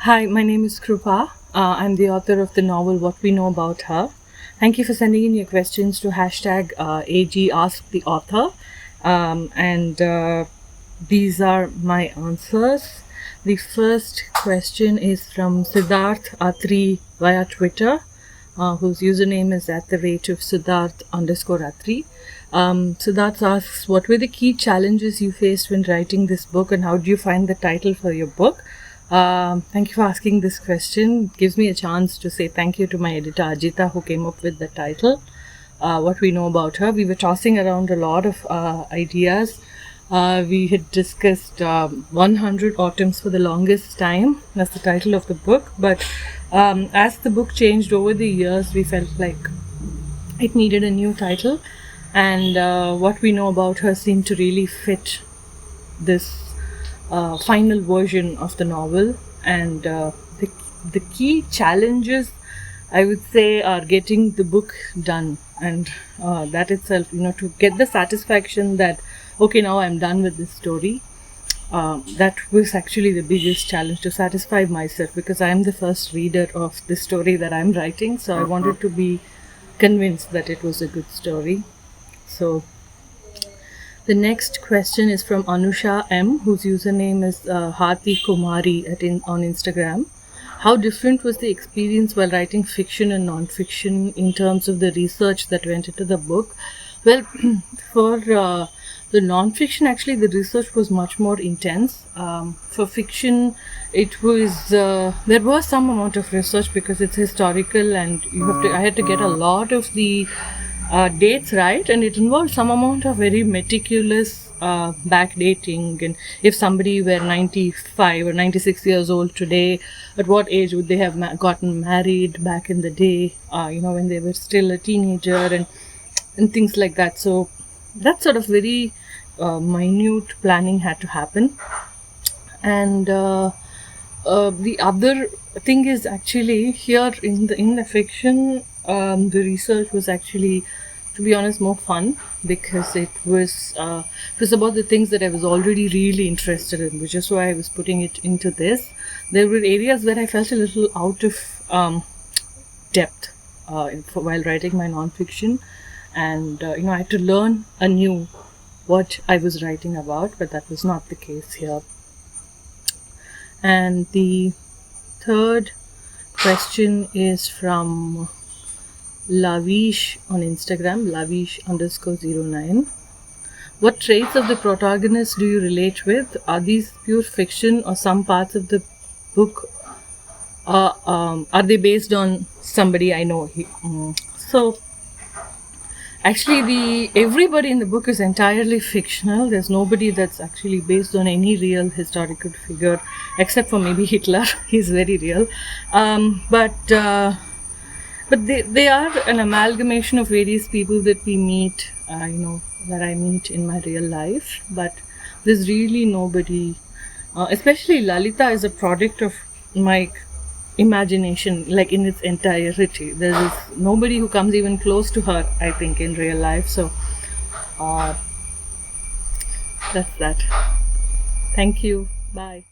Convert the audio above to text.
Hi, my name is Krupa. I'm the author of the novel What We Know About Her. Thank you for sending in your questions to hashtag AG Ask the Author. And these are my answers. The first question is from Siddharth Atri via Twitter, whose username is at the rate of Siddharth_Atri. Siddharth asks, what were the key challenges you faced when writing this book, and how did you find the title for your book? Thank you for asking this question. It gives me a chance to say thank you to my editor Ajita, who came up with the title, What We Know About Her. We were tossing around a lot of ideas. We had discussed 100 Autumns for the longest time. That's the title of the book. But as the book changed over the years, we felt like it needed a new title. And What We Know About Her seemed to really fit this final version of the novel. And the key challenges, I would say, are getting the book done, and that itself, to get the satisfaction that okay, now I'm done with this story. That was actually the biggest challenge, to satisfy myself, because I am the first reader of the story that I'm writing, so I wanted to be convinced that it was a good story. So the next question is from Anusha M, whose username is Hati Kumari on Instagram. How different was the experience while writing fiction and non-fiction in terms of the research that went into the book? Well, for the non-fiction, actually, the research was much more intense. For fiction, it was there was some amount of research because it's historical, and I had to get a lot of the dates right, and it involved some amount of very meticulous backdating. And if somebody were 95 or 96 years old today, at what age would they have gotten married back in the day, when they were still a teenager, and things like that. So that sort of very minute planning had to happen. And the other thing is, actually, here in the fiction, the research was actually, to be honest, more fun, because it was about the things that I was already really interested in, which is why I was putting it into this. There were areas where I felt a little out of depth while writing my nonfiction, and I had to learn anew what I was writing about, but that was not the case here. And the third question is from Lavish on Instagram, Lavish_09. What traits of the protagonists do you relate with? Are these pure fiction, or some parts of the book are they based on somebody I know? So actually, everybody in the book is entirely fictional. There's nobody that's actually based on any real historical figure, except for maybe Hitler. He's very real. But they are an amalgamation of various people that we meet, that I meet in my real life. But there's really nobody, especially Lalita is a product of my imagination, like in its entirety. There is nobody who comes even close to her, I think, in real life. So that's that. Thank you. Bye.